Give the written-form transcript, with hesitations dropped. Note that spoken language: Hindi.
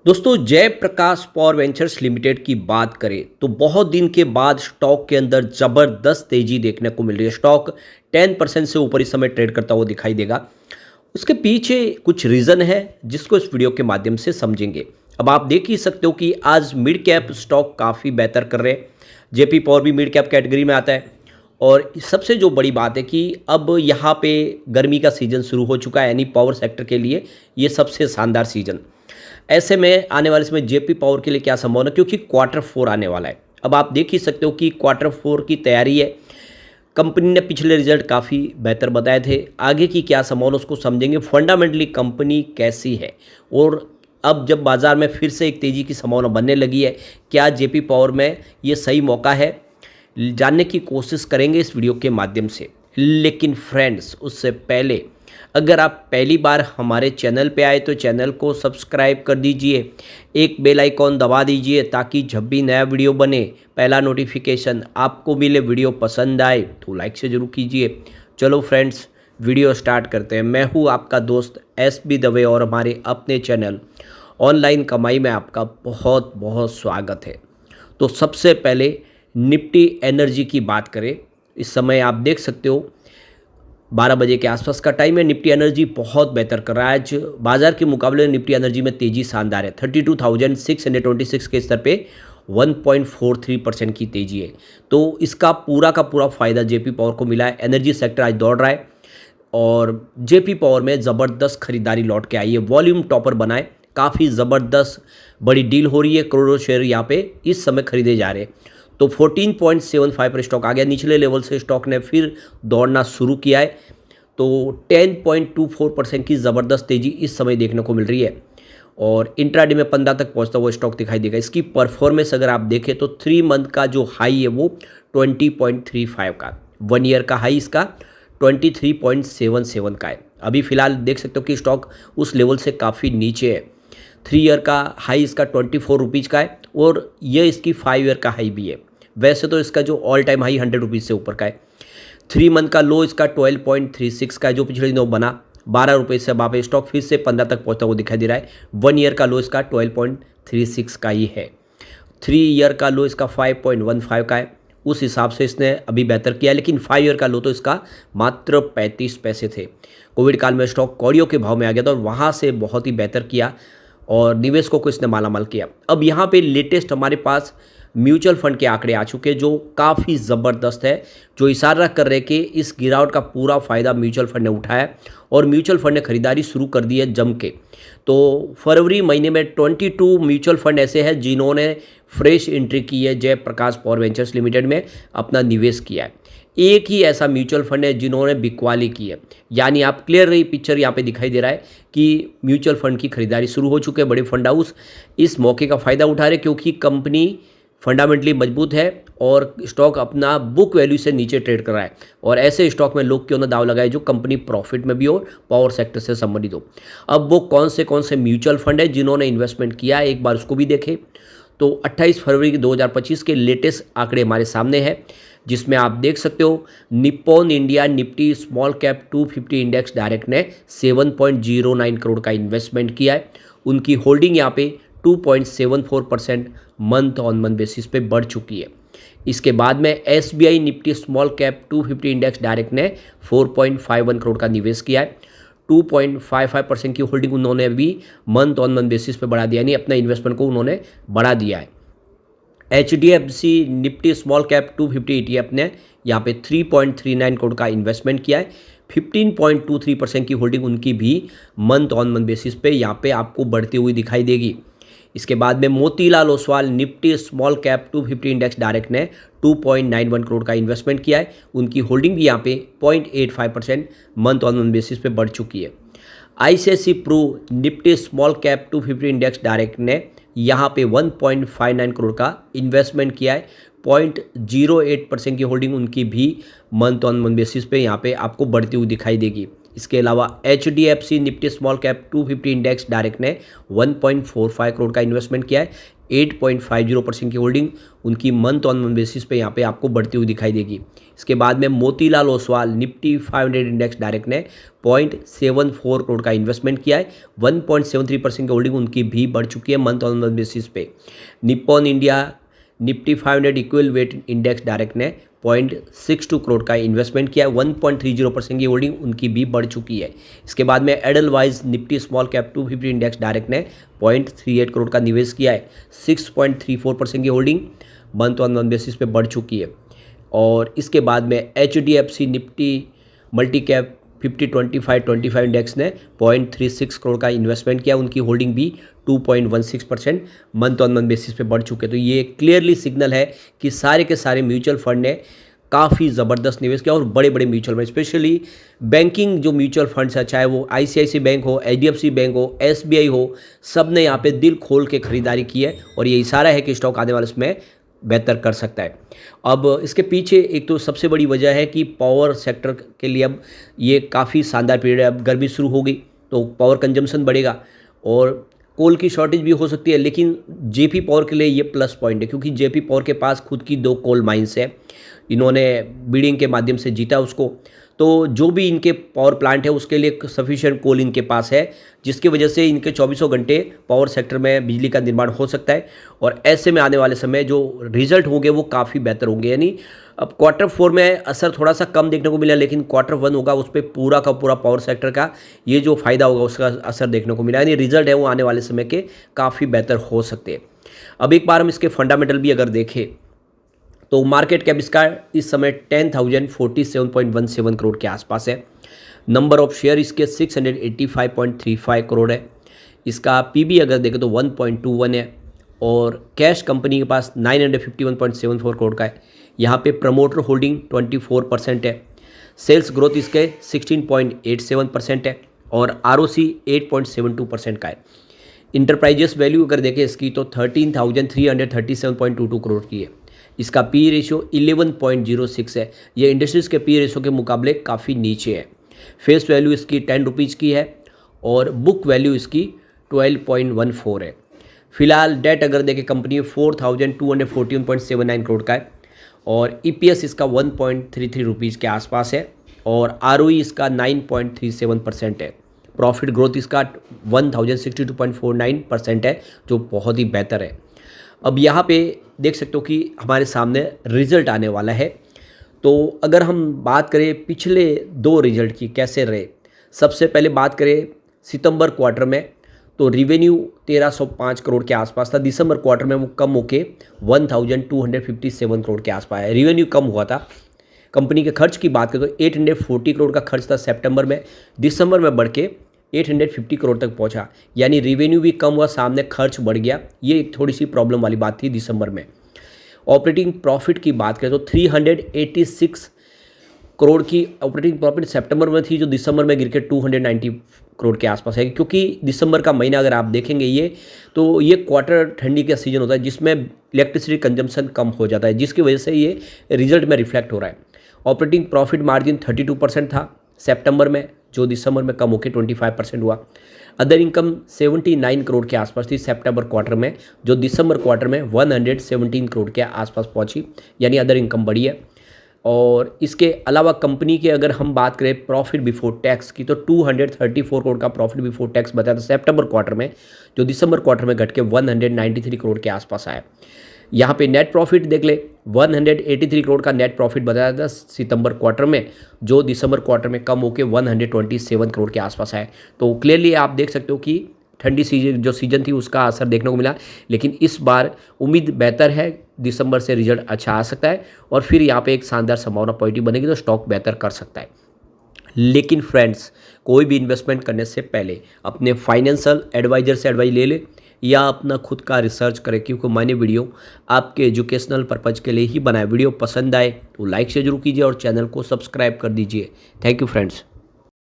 दोस्तों जयप्रकाश पावर वेंचर्स लिमिटेड की बात करें तो बहुत दिन के बाद स्टॉक के अंदर जबरदस्त तेजी देखने को मिल रही है। स्टॉक 10% से ऊपर इस समय ट्रेड करता हुआ दिखाई देगा। उसके पीछे कुछ रीज़न है जिसको इस वीडियो के माध्यम से समझेंगे। अब आप देख ही सकते हो कि आज मिड कैप स्टॉक काफ़ी बेहतर कर रहे हैं। जेपी पावर भी मिड कैप कैटेगरी में आता है। और सबसे जो बड़ी बात है कि अब यहाँ पे गर्मी का सीज़न शुरू हो चुका है, यानी पावर सेक्टर के लिए ये सबसे शानदार सीज़न। ऐसे में आने वाले समय जेपी पावर के लिए क्या संभावना, क्योंकि क्वार्टर 4 आने वाला है। अब आप देख ही सकते हो कि क्वार्टर 4 की तैयारी है। कंपनी ने पिछले रिजल्ट काफ़ी बेहतर बताए थे। आगे की क्या संभावना उसको समझेंगे। फंडामेंटली कंपनी कैसी है और अब जब बाज़ार में फिर से एक तेज़ी की संभावना बनने लगी है, क्या जेपी पावर में ये सही मौका है, जानने की कोशिश करेंगे इस वीडियो के माध्यम से। लेकिन फ्रेंड्स, उससे पहले अगर आप पहली बार हमारे चैनल पे आए तो चैनल को सब्सक्राइब कर दीजिए, एक बेल आइकॉन दबा दीजिए ताकि जब भी नया वीडियो बने पहला नोटिफिकेशन आपको मिले। वीडियो पसंद आए तो लाइक से ज़रूर कीजिए। चलो फ्रेंड्स, वीडियो स्टार्ट करते हैं। मैं हूँ आपका दोस्त एसबी दवे और हमारे अपने चैनल ऑनलाइन कमाई में आपका बहुत बहुत स्वागत है। तो सबसे पहले निफ्टी एनर्जी की बात करें। इस समय आप देख सकते हो 12 बजे के आसपास का टाइम है। निफ्टी एनर्जी बहुत बेहतर कर रहा है। आज बाजार के मुकाबले निफ्टी एनर्जी में तेजी शानदार है। 32,626 के स्तर पे 1.43% की तेजी है। तो इसका पूरा का पूरा फायदा जेपी पावर को मिला है। एनर्जी सेक्टर आज दौड़ रहा है और जेपी पावर में ज़बरदस्त खरीदारी लौट के आई है। वॉल्यूम टॉपर बनाए, काफ़ी ज़बरदस्त बड़ी डील हो रही है। करोड़ों शेयर यहाँ पे इस समय खरीदे जा रहे हैं। तो 14.75 पर स्टॉक आ गया। निचले लेवल से स्टॉक ने फिर दौड़ना शुरू किया है। तो 10.24% की ज़बरदस्त तेज़ी इस समय देखने को मिल रही है और इंट्राडे में 15 तक पहुंचता हुआ स्टॉक दिखाई देगा। इसकी परफॉर्मेंस अगर आप देखें तो 3 मंथ का जो हाई है वो 20.35 का, 1 ईयर का हाई इसका 23.77 का है। अभी फ़िलहाल देख सकते हो कि स्टॉक उस लेवल से काफ़ी नीचे है। 3 ईयर का हाई इसका 24 रुपीज़ का है और ये इसकी 5 ईयर का हाई भी है। वैसे तो इसका जो ऑल टाइम हाई 100 रुपीज़ से ऊपर का है। 3 मंथ का लो इसका 12.36 का है, जो पिछले दिनों बना 12 रुपये से। अब स्टॉक फिर से 15 तक पहुंचता हुआ दिखाई दे रहा है। 1 ईयर का लो इसका 12.36 का ही है। 3 ईयर का लो इसका 5.15 का है। उस हिसाब से इसने अभी बेहतर किया है। लेकिन 5 ईयर का लो तो इसका मात्र 35 पैसे थे। कोविड काल में स्टॉक कौड़ियों के भाव में आ गया था और वहाँ से बहुत ही बेहतर किया और निवेशकों को इसने मालामाल किया। अब यहाँ पे लेटेस्ट हमारे पास म्यूचुअल फंड के आंकड़े आ चुके हैं जो काफ़ी ज़बरदस्त है, जो इशारा कर रहे हैं कि इस गिरावट का पूरा फ़ायदा म्यूचुअल फंड ने उठाया और म्यूचुअल फंड ने खरीदारी शुरू कर दी है जम के। तो फरवरी महीने में 22 म्यूचुअल फंड ऐसे हैं जिन्होंने फ्रेश एंट्री की है जयप्रकाश पावर वेंचर्स लिमिटेड में अपना निवेश किया है। एक ही ऐसा म्यूचुअल फंड है जिन्होंने बिकवाली की है। यानी आप क्लियर रही पिक्चर यहाँ पे दिखाई दे रहा है कि म्यूचुअल फंड की खरीदारी शुरू हो चुके हैं। बड़े फंड हाउस इस मौके का फ़ायदा उठा रहे क्योंकि कंपनी फंडामेंटली मजबूत है और स्टॉक अपना बुक वैल्यू से नीचे ट्रेड कर रहा है। और ऐसे स्टॉक में लोग क्यों ना दाव लगाए जो कंपनी प्रॉफिट में भी हो, पावर सेक्टर से संबंधित हो। अब वो कौन से म्यूचुअल फंड है जिन्होंने इन्वेस्टमेंट किया है, एक बार उसको भी देखें। तो 28 फरवरी 2025 के लेटेस्ट आंकड़े हमारे सामने हैं, जिसमें आप देख सकते हो Nippon India Nifty small cap 250 index direct ने 7.09 करोड़ का इन्वेस्टमेंट किया है। उनकी होल्डिंग यहाँ पे 2.74% मंथ ऑन मंथ बेसिस पे बढ़ चुकी है। इसके बाद में SBI Nifty small cap 250 index direct ने 4.51 करोड़ का निवेश किया है। 2.55% की होल्डिंग उन्होंने भी मंथ ऑन मंथ बेसिस पे बढ़ा दिया, यानी अपना इन्वेस्टमेंट को उन्होंने बढ़ा दिया है। HDFC Nifty small cap 250 ETF ने यहाँ पे 3.39 करोड़ का इन्वेस्टमेंट किया है। 15.23% की होल्डिंग उनकी भी मंथ ऑन मंथ बेसिस पे यहाँ पे आपको बढ़ती हुई दिखाई देगी। इसके बाद में Motilal Oswal Nifty small cap 250 index direct ने 2.91 करोड़ का इन्वेस्टमेंट किया है। उनकी होल्डिंग भी यहाँ पे 0.85% मंथ ऑन मंथ बेसिस पे बढ़ चुकी है। ICICI Pru Nifty small cap 250 index direct ने यहाँ पे 1.59 करोड़ का इन्वेस्टमेंट किया है। 0.08% की होल्डिंग उनकी भी मंथ ऑन मंथ बेसिस पे यहाँ पे आपको बढ़ती हुई दिखाई देगी। इसके अलावा HDFC Nifty small cap 250 index direct ने 1.45 करोड़ का इन्वेस्टमेंट किया है। 8.50% की होल्डिंग उनकी मंथ ऑन मंथ बेसिस पे यहाँ पे आपको बढ़ती हुई दिखाई देगी। इसके बाद में Motilal Oswal Nifty 500 index direct ने 0.74 करोड़ का इन्वेस्टमेंट किया है। 1.73% की होल्डिंग उनकी भी बढ़ चुकी है मंथ ऑन मंथ बेसिस पे। Nippon India Nifty 500 equal weight index direct ने 0.62 करोड़ का इन्वेस्टमेंट किया है। 1.30% की होल्डिंग उनकी भी बढ़ चुकी है। इसके बाद में Edelweiss Nifty small cap 250 index direct ने 0.38 करोड़ का निवेश किया है। 6.34% की holding month on month basis पे बढ़ चुकी है। और इसके बाद में HDFC Nifty multi cap 50-25 index ने 0.36 करोड़ का इन्वेस्टमेंट किया। उनकी होल्डिंग भी 2.16% मंथ ऑन मंथ बेसिस पे बढ़ चुके हैं। तो ये क्लियरली सिग्नल है कि सारे के सारे म्यूचुअल फंड ने काफ़ी ज़बरदस्त निवेश किया और बड़े बड़े म्यूचुअल फंड, स्पेशली बैंकिंग जो म्यूचुअल फंड्स है, चाहे वो ICICI बैंक हो, HDFC बैंक हो, SBI हो, सब ने यहाँ पे दिल खोल के खरीदारी की है और ये इशारा है कि स्टॉक आने वाले समय बेहतर कर सकता है। अब इसके पीछे एक तो सबसे बड़ी वजह है कि पावर सेक्टर के लिए अब ये काफ़ी शानदार पीरियड है। अब गर्मी शुरू होगी तो पावर कंजम्पशन बढ़ेगा और कोल की शॉर्टेज भी हो सकती है, लेकिन JP पावर के लिए ये प्लस पॉइंट है क्योंकि JP पावर के पास खुद की 2 कोल माइंस है। इन्होंने बिडिंग के माध्यम से जीता उसको, तो जो भी इनके पावर प्लांट है उसके लिए सफिशिएंट कोल इनके पास है, जिसकी वजह से इनके 24 घंटे पावर सेक्टर में बिजली का निर्माण हो सकता है। और ऐसे में आने वाले समय जो रिजल्ट होंगे वो काफ़ी बेहतर होंगे। यानी अब Q4 में असर थोड़ा सा कम देखने को मिला, लेकिन Q1 होगा उस पर पूरा का पूरा पावर सेक्टर का ये जो फ़ायदा होगा उसका असर देखने को मिला। यानी रिजल्ट है वो आने वाले समय के काफ़ी बेहतर हो सकते हैं। अब एक बार हम इसके फंडामेंटल भी अगर देखें तो मार्केट कैप इसका इस समय 10,047.17 करोड़ के आसपास है। नंबर ऑफ शेयर इसके 685.35 करोड़ है। इसका PB अगर देखें तो 1.21 है और कैश कंपनी के पास 951.74 करोड़ का है। यहाँ पे प्रमोटर होल्डिंग 24% है। सेल्स ग्रोथ इसके 16.87% है और ROC 8.72% का है। इंटरप्राइजेस वैल्यू अगर देखें इसकी तो 13,337.22 करोड़ की है। इसका P रेशियो 11.06 है। ये इंडस्ट्रीज़ के P रेशियो के मुकाबले काफ़ी नीचे है। फेस वैल्यू इसकी 10 रुपीज़ की है और बुक वैल्यू इसकी 12.14 है। फिलहाल डेट अगर देखें कंपनी 4,214.79 करोड़ का है और EPS इसका 1.33 रुपीज़ के आसपास है और ROE इसका 9.37% है। प्रॉफिट ग्रोथ इसका 1062.49% है, जो बहुत ही बेहतर है। अब यहाँ पे देख सकते हो कि हमारे सामने रिजल्ट आने वाला है। तो अगर हम बात करें पिछले 2 रिजल्ट की कैसे रहे, सबसे पहले बात करें सितंबर क्वार्टर में तो रिवेन्यू 1305 करोड़ के आसपास था। दिसंबर क्वार्टर में वो कम होके 1257 करोड़ के आसपास है। रिवेन्यू कम हुआ था। कंपनी के खर्च की बात करें तो 840 करोड़ का खर्च था सितंबर में, दिसंबर में बढ़ के 850 करोड़ तक पहुंचा। यानी रिवेन्यू भी कम हुआ, सामने खर्च बढ़ गया। ये एक थोड़ी सी प्रॉब्लम वाली बात थी दिसंबर में। ऑपरेटिंग प्रॉफिट की बात करें तो 386 करोड़ की ऑपरेटिंग प्रॉफिट सितंबर में थी, जो दिसंबर में गिर के 290 करोड़ के आसपास है। क्योंकि दिसंबर का महीना अगर आप देखेंगे ये क्वार्टर ठंडी का सीजन होता है जिसमें इलेक्ट्रिसिटी कंजम्पशन कम हो जाता है, जिसकी वजह से ये रिजल्ट में रिफ्लेक्ट हो रहा है। ऑपरेटिंग प्रॉफिट मार्जिन 32% था सितंबर में, जो दिसंबर में कम होकर 25% हुआ। अदर इनकम 79 करोड़ के आसपास थी सितंबर क्वार्टर में, जो दिसंबर क्वार्टर में 117 करोड़ के आसपास पहुंची। यानी अदर इनकम बढ़ी है। और इसके अलावा कंपनी के अगर हम बात करें प्रॉफिट बिफोर टैक्स की तो 234 करोड़ का प्रॉफिट बिफोर टैक्स बताया था सितंबर क्वार्टर में, जो दिसंबर क्वार्टर में घट के 193 करोड़ के आसपास आया। यहाँ पे नेट प्रॉफिट देख ले, 183 करोड़ का नेट प्रॉफिट बताया था सितंबर क्वार्टर में, जो दिसंबर क्वार्टर में कम होकर 127 करोड़ के आसपास आए। तो क्लियरली आप देख सकते हो कि ठंडी सीजन थी उसका असर देखने को मिला, लेकिन इस बार उम्मीद बेहतर है, दिसंबर से रिजल्ट अच्छा आ सकता है और फिर यहाँ पे एक शानदार संभावना पॉजिटिव बनेगी तो स्टॉक बेहतर कर सकता है। लेकिन फ्रेंड्स, कोई भी इन्वेस्टमेंट करने से पहले अपने फाइनेंशियल एडवाइजर से एडवाइस ले ले या अपना खुद का रिसर्च करें, क्योंकि मैंने वीडियो आपके एजुकेशनल पर्पज़ के लिए ही बनाया। वीडियो पसंद आए तो लाइक से जरूर कीजिए और चैनल को सब्सक्राइब कर दीजिए। Thank you friends.